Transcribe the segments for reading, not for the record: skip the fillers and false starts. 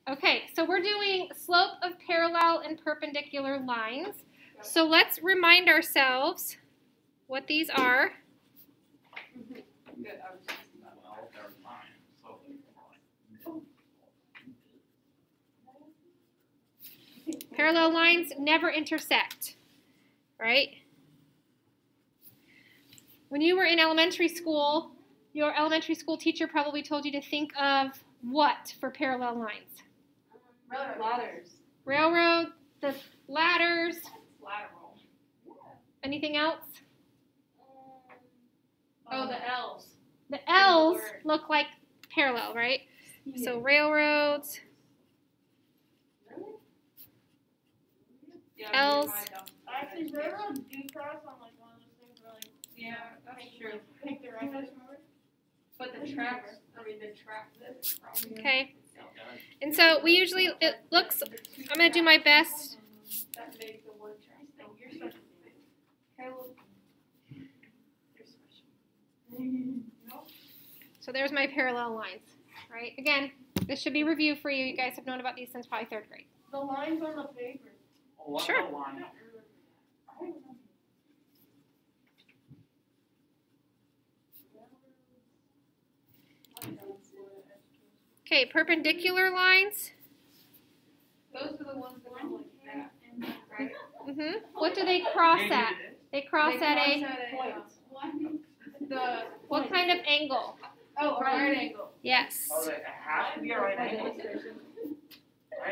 Okay, so we're doing slope of parallel and perpendicular lines. So let's remind ourselves what these are. Parallel lines never intersect, right? When you were in elementary school, your elementary school teacher probably told you to think of what for parallel lines? Ladders. Railroad, the ladders. Lateral. Anything else? Oh, the L's. The L's look like parallel, right? Yeah. So railroads, L's. Actually, railroads do cross on like one of those things where like That's true. take the right. But the tracks, the track. Okay. And so we usually, it looks, I'm going to do my best. That makes the word track thing. You're special. Okay, well, you're special. So there's my parallel lines, right? Again, this should be review for you. You guys have known about these since probably 3rd grade. The lines on the paper. Sure. Okay, perpendicular lines. Those are the ones that are like that, right? What do they cross at? They cross at a, what kind of angle? Oh, right angle. Yes. Oh, it has to be a right angle? I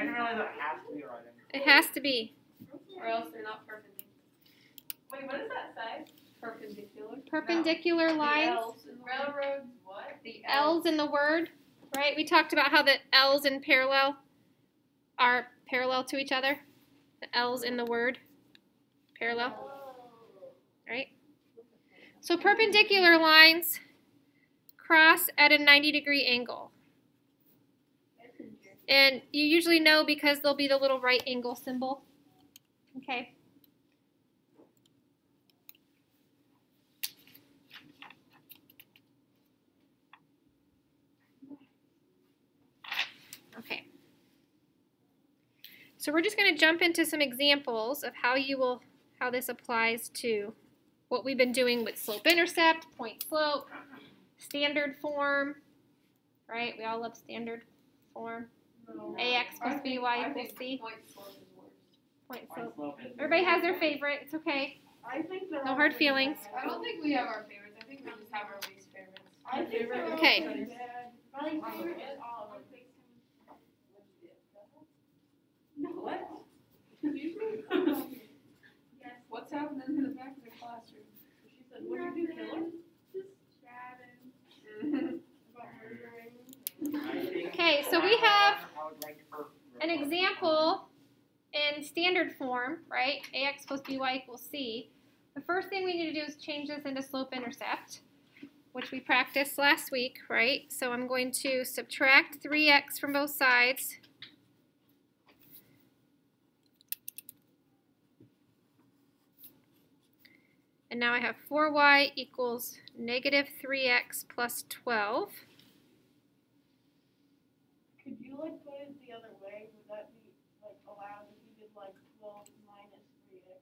didn't realize it has to be a right angle. It has to be. Or else they're not perpendicular. Wait, what does that say? Perpendicular? Perpendicular lines. Railroads, what? The L's in the word, right? We talked about how the L's in parallel are parallel to each other. The L's in the word, parallel, right? So perpendicular lines cross at a 90-degree angle. And you usually know because there'll be the little right angle symbol. Okay. Okay. So we're just going to jump into some examples of how this applies to what we've been doing with slope-intercept, point-slope, standard form, right? We all love standard form. No. AX plus BY equals C. Point slope is worse. Point slope. Everybody has their favorite. It's okay. I think they're No all hard pretty feelings. bad. I don't think we have our favorites. I think we just have our least favorites. I think they're all Okay. pretty bad. My favorite is all of them. What? Excuse me? Yes. What's happening in the back of the classroom? She said, "What did you kill her?" Just chatting about murdering. Okay, so we have an example in standard form, right? AX plus BY equals C. The first thing we need to do is change this into slope-intercept, which we practiced last week, right? So I'm going to subtract 3x from both sides. And now I have 4y equals negative 3x plus 12. Could you like put it the other way? Would that be like allowed if you did like 12 minus 3x?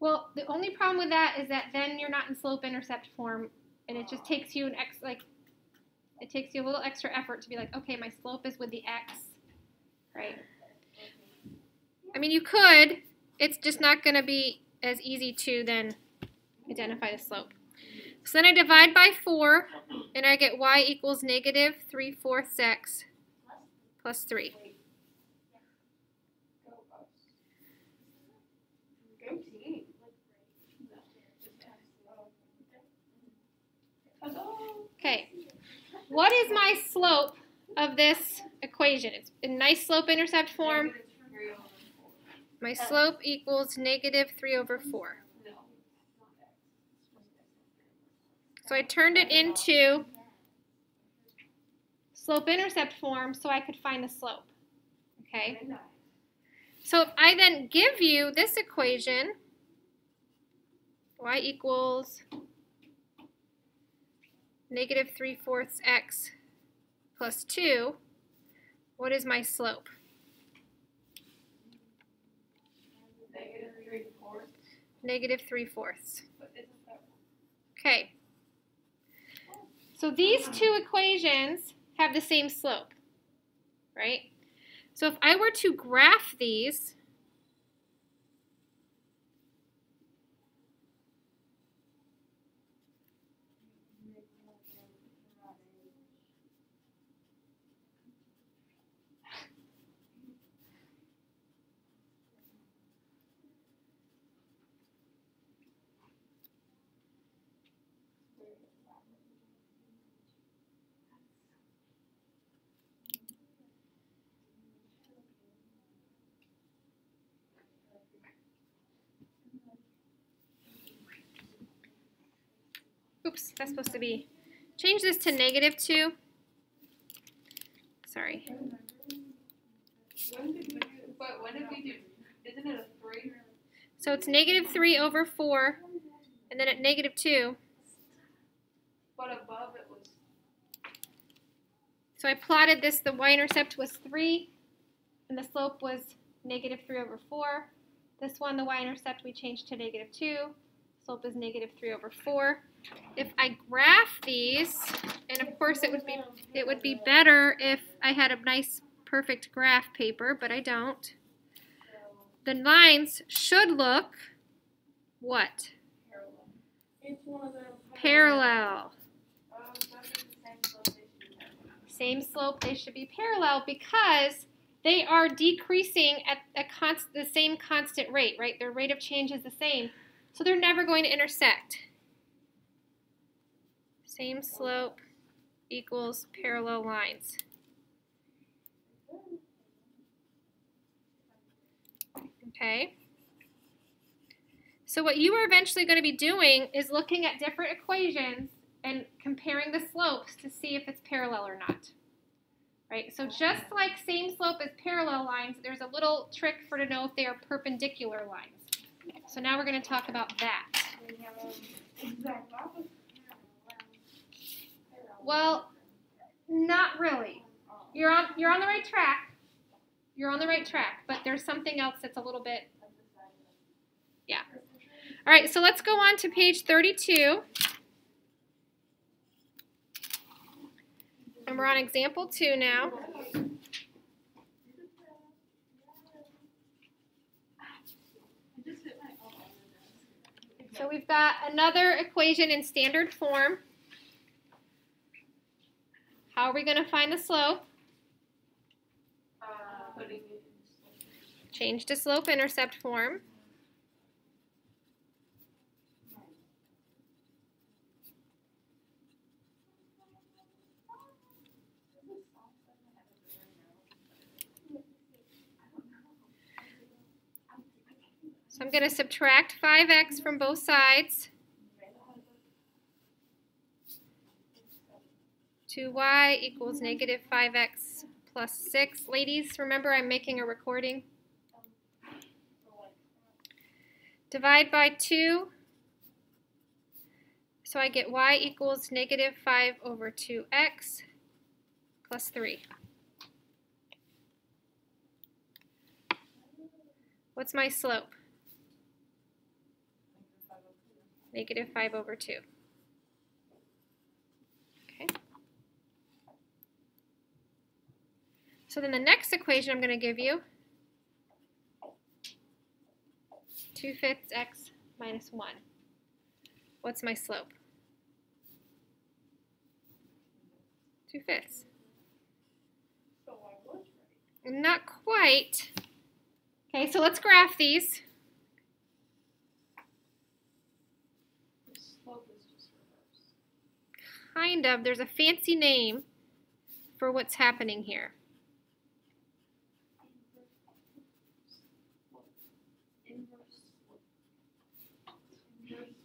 Well, the only problem with that is that then you're not in slope-intercept form, and it just takes you it takes you a little extra effort to be like, okay, my slope is with the x, right? I mean, you could. It's just not going to be as easy to then identify the slope. So then I divide by 4, and I get y equals negative 3/4 x plus 3. Go team. Okay, what is my slope of this equation? It's in nice slope-intercept form. My slope equals negative 3/4. So I turned it into slope-intercept form so I could find the slope. Okay? So if I then give you this equation, y equals negative 3/4 x plus 2, What is my slope? Negative 3/4. -3/4. But isn't that Okay. So these two equations have the same slope, right? So if I were to graph these, oops, that's supposed to be, change this to -2. Sorry. when did we do, isn't it a 3? So it's -3/4, and then at -2. But above it was, So I plotted this, the y-intercept was 3, and the slope was -3/4. This one, the y-intercept, we changed to -2. Slope is -3/4. If I graph these, and of course it would be better if I had a nice perfect graph paper, but I don't. The lines should look what? parallel. It's one of them. Parallel. Oh, so if it's the same slope, they should be parallel. Same slope, they should be parallel because they are decreasing at the same constant rate, right? Their rate of change is the same. So they're never going to intersect. Same slope equals parallel lines. Okay. So what you are eventually going to be doing is looking at different equations and comparing the slopes to see if it's parallel or not. Right? So just like same slope as parallel lines, there's a little trick for to know if they are perpendicular lines. So now we're going to talk about that. Exact opposite. Well, not really. You're on the right track. You're on the right track, but there's something else that's a little bit, yeah. All right, so let's go on to page 32. And we're on example 2 now. So we've got another equation in standard form. How are we going to find the slope? Putting it in. Change to slope-intercept form. So I'm going to subtract 5x from both sides. 2y equals -5x plus 6. Ladies, remember I'm making a recording. Divide by 2. So I get y equals -5/2x plus 3. What's my slope? -5/2. Okay. So then the next equation I'm going to give you, 2/5 x minus 1. What's my slope? 2/5. So I was right. Not quite. Okay, so let's graph these. The slope is just reversed. Kind of. There's a fancy name for what's happening here. Inverse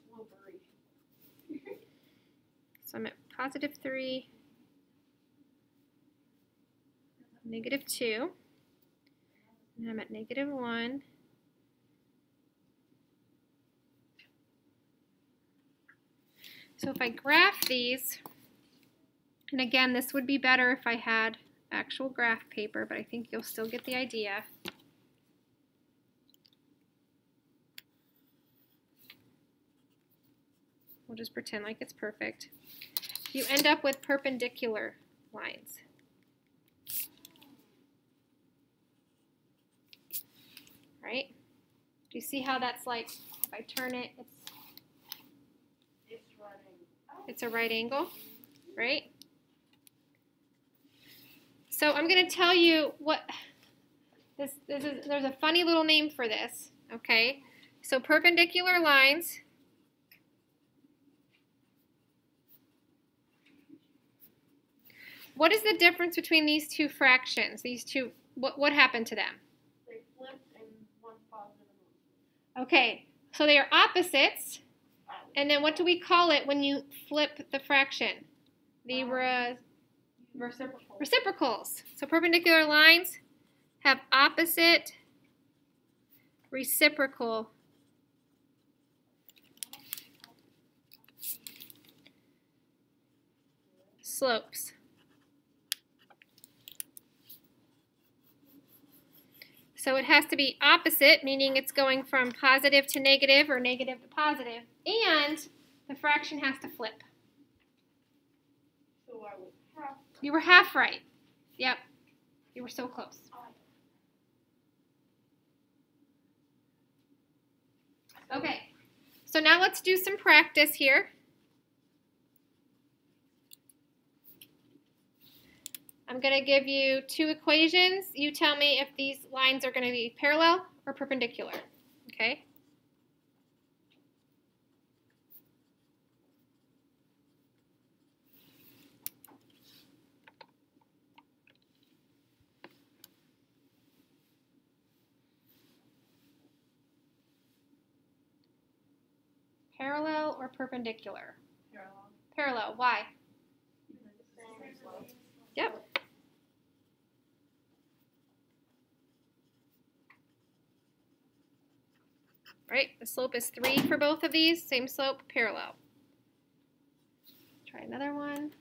slopery. So I'm at +3, -2, and I'm at -1. So if I graph these, and again, this would be better if I had actual graph paper, but I think you'll still get the idea. We'll just pretend like it's perfect. You end up with perpendicular lines. Right? Do you see how that's like, if I turn it, it's a right angle, right? So I'm going to tell you what, this is, there's a funny little name for this, okay? So perpendicular lines what is the difference between these two fractions? These two, what happened to them? They flipped and one's positive and one's negative. Okay, so they are opposites. And then what do we call it when you flip the fraction? The Reciprocal. reciprocals. So perpendicular lines have opposite reciprocal slopes. So it has to be opposite, meaning it's going from positive to negative or negative to positive, and the fraction has to flip. So I was half. You were half right. Yep. You were so close. Okay. So now let's do some practice here. I'm going to give you two equations. You tell me if these lines are going to be parallel or perpendicular. Okay? Parallel or perpendicular? Parallel. Parallel. Why? Yep. Right, the slope is 3 for both of these, same slope, parallel. Try another one.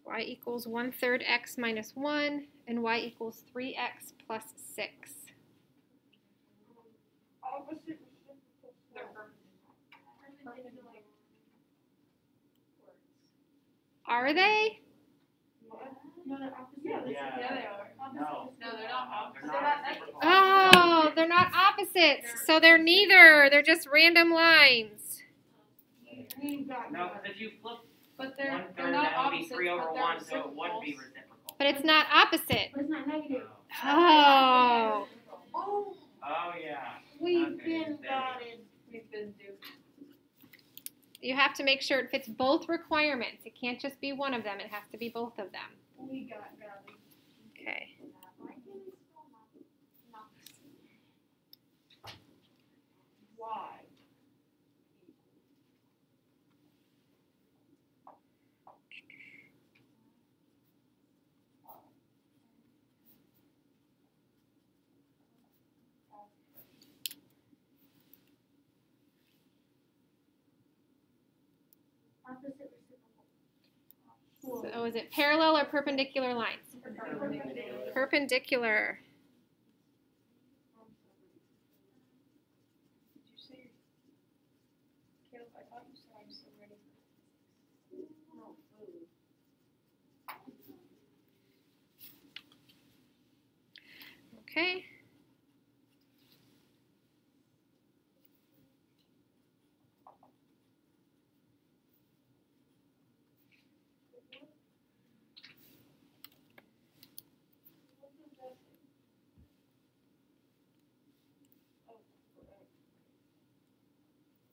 Y equals 1/3 x minus 1, and y equals 3x plus 6. Opposite They're reciprocal. Are they? What? No, they're opposite. Yeah, they Yeah. are. No. No, they're not opposite. They're not reciprocal. Oh, they're not opposites, so they're neither. They're just random lines. We got No, because if you flip But 1/3, they're not that would be opposites, 3 over but they're 1, so it would be reciprocals. reciprocal. But it's not opposite. But it's not negative. Oh. Oh, Oh, yeah. we've Okay, been there got we it. We've been duped. You have to make sure it fits both requirements. It can't just be one of them. It has to be both of them. We got it. Okay. Why? Opposite reciprocal. So is it parallel or perpendicular lines? Perpendicular. Perpendicular. Did you say, Caleb, I thought you said I'm so ready for No, food. Okay.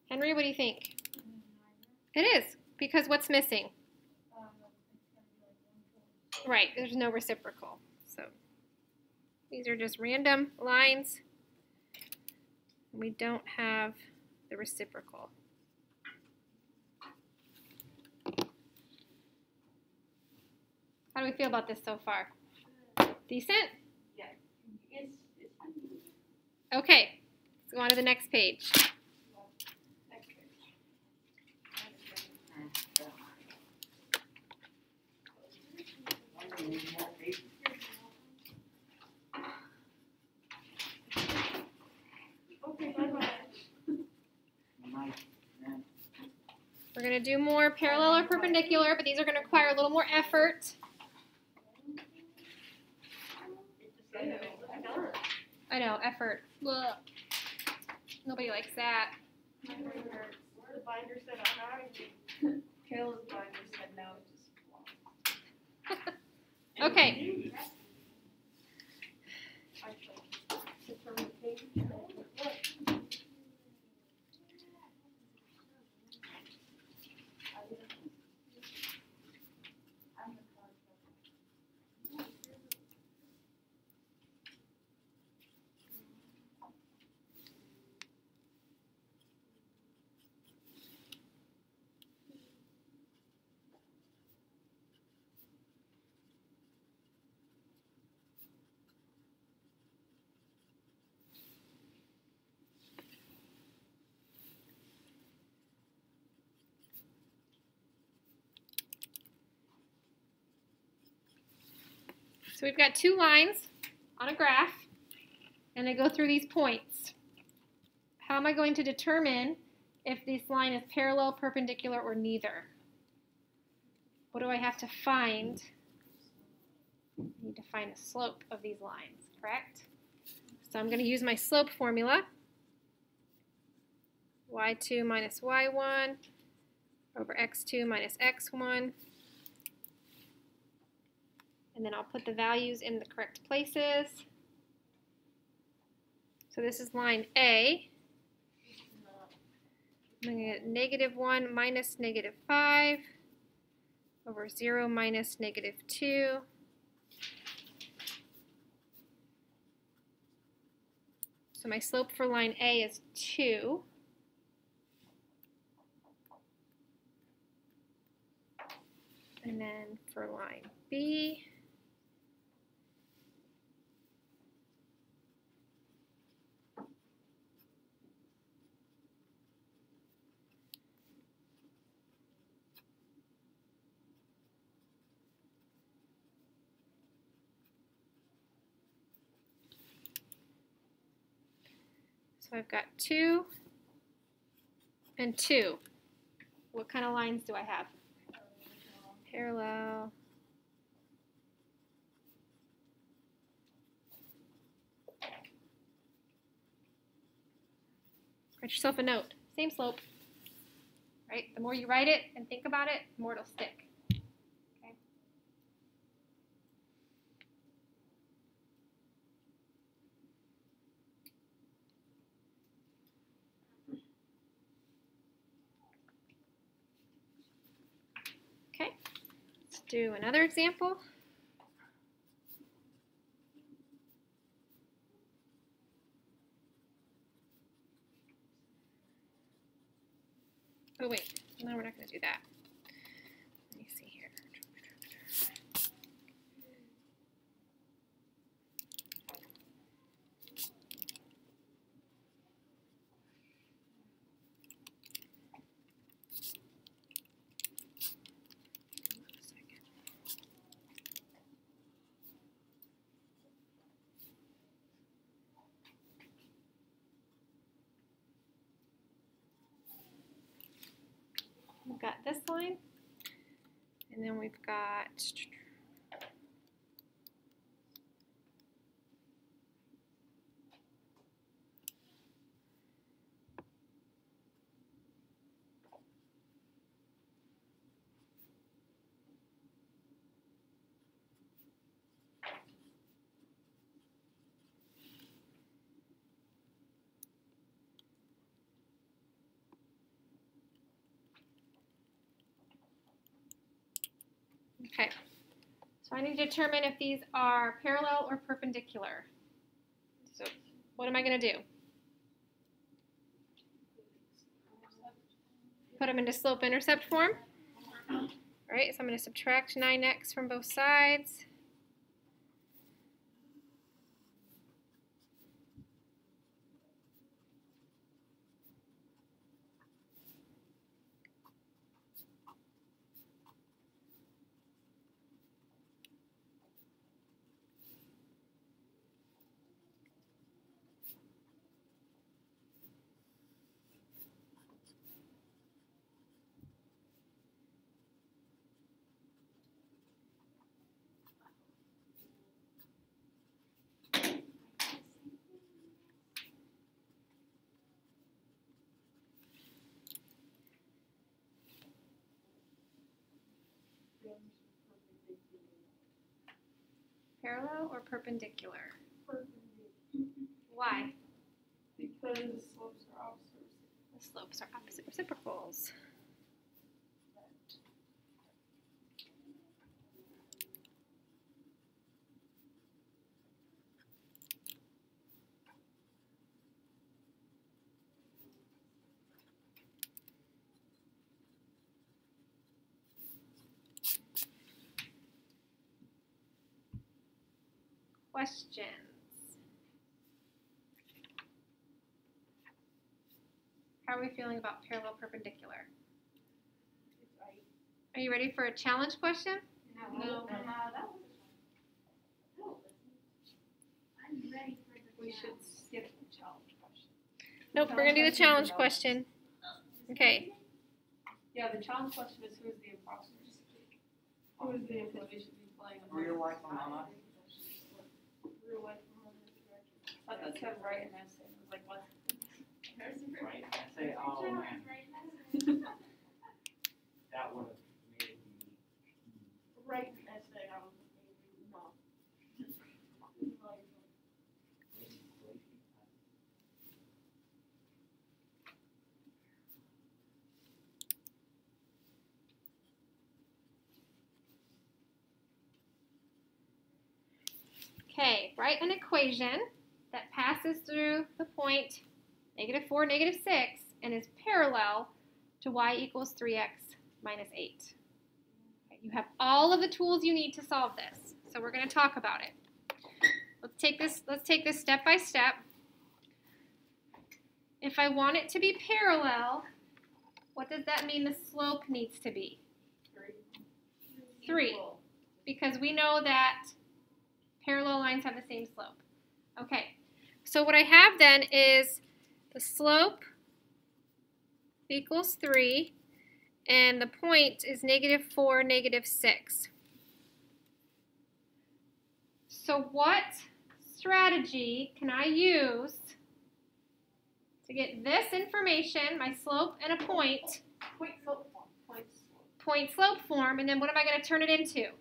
Henry, what do you think? It is, because what's missing? Right, there's no reciprocal. So these are just random lines. We don't have the reciprocal. How do we feel about this so far? Decent? Yeah. It's Okay, let's go on to the next page. next page. Okay, bye-bye. We're going to do more parallel or perpendicular, but these are going to require a little more effort. I know, effort. Ugh. Nobody likes that. My brain hurts. The binder said I'm out of here. Kayla's binder said no, it just Okay. So we've got two lines on a graph, and they go through these points. How am I going to determine if this line is parallel, perpendicular, or neither? What do I have to find? I need to find the slope of these lines, correct? So I'm going to use my slope formula. y2 minus y1 over x2 minus x1. And then I'll put the values in the correct places. So this is line A. I'm going to get -1 minus -5 over 0 minus -2. So my slope for line A is 2. And then for line B, so I've got 2 and 2. What kind of lines do I have? Parallel. Write yourself a note. Same slope. Right? The more you write it and think about it, the more it'll stick. Okay. Okay. Let's do another example. Oh wait, no, we're not going to do that. Let me see here. We've got this line, and then we've got okay. So I need to determine if these are parallel or perpendicular. So what am I going to do? Put them into slope-intercept form? All right, so I'm going to subtract 9x from both sides. Parallel or perpendicular? Why? Because the slopes are opposite. The slopes are opposite reciprocals. Questions? How are we feeling about parallel perpendicular? Are you ready for a challenge question? No. I'm ready for the We should skip the challenge question. Nope, we're going to do the challenge question. Okay. Yeah, the challenge question is who is the approximate? Who is the because we should be playing on Real life mama. Real life mama. I thought that said right in that sentence. I was like, what? Right, I say, oh man, that would have made me. Right in that sentence, I was like, no. Okay, write an equation that passes through the point -4, -6, and is parallel to y equals 3x minus 8. Okay, you have all of the tools you need to solve this, so we're going to talk about it. Let's take this step by step. If I want it to be parallel, what does that mean the slope needs to be? 3, because we know that parallel lines have the same slope. Okay, so what I have then is the slope equals 3, and the point is -4, -6. So what strategy can I use to get this information, my slope and a point slope form, and then what am I going to turn it into?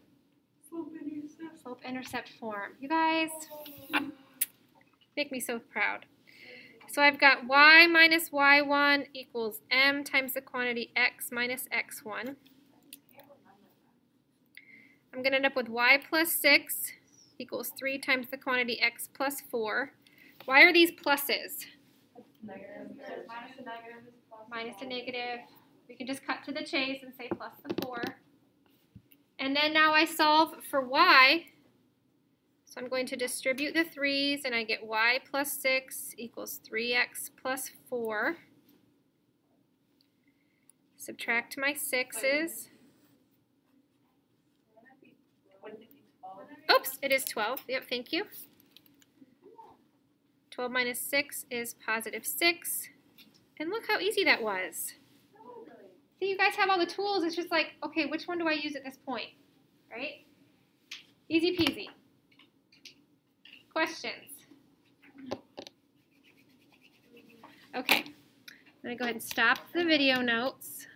Slope-intercept form. You guys make me so proud. So I've got y minus y1 equals m times the quantity x minus x1. I'm going to end up with y plus 6 equals 3 times the quantity x plus 4. Why are these pluses? Minus a negative. We can just cut to the chase and say plus the 4. And then now I solve for y. So I'm going to distribute the 3's, and I get y plus 6 equals 3x plus 4. Subtract my 6's. Oops, it is 12. Yep, thank you. 12 minus 6 is positive 6. And look how easy that was. See, you guys have all the tools. It's just like, okay, which one do I use at this point? Right? Easy peasy. Questions? Okay. I'm going to go ahead and stop the video notes.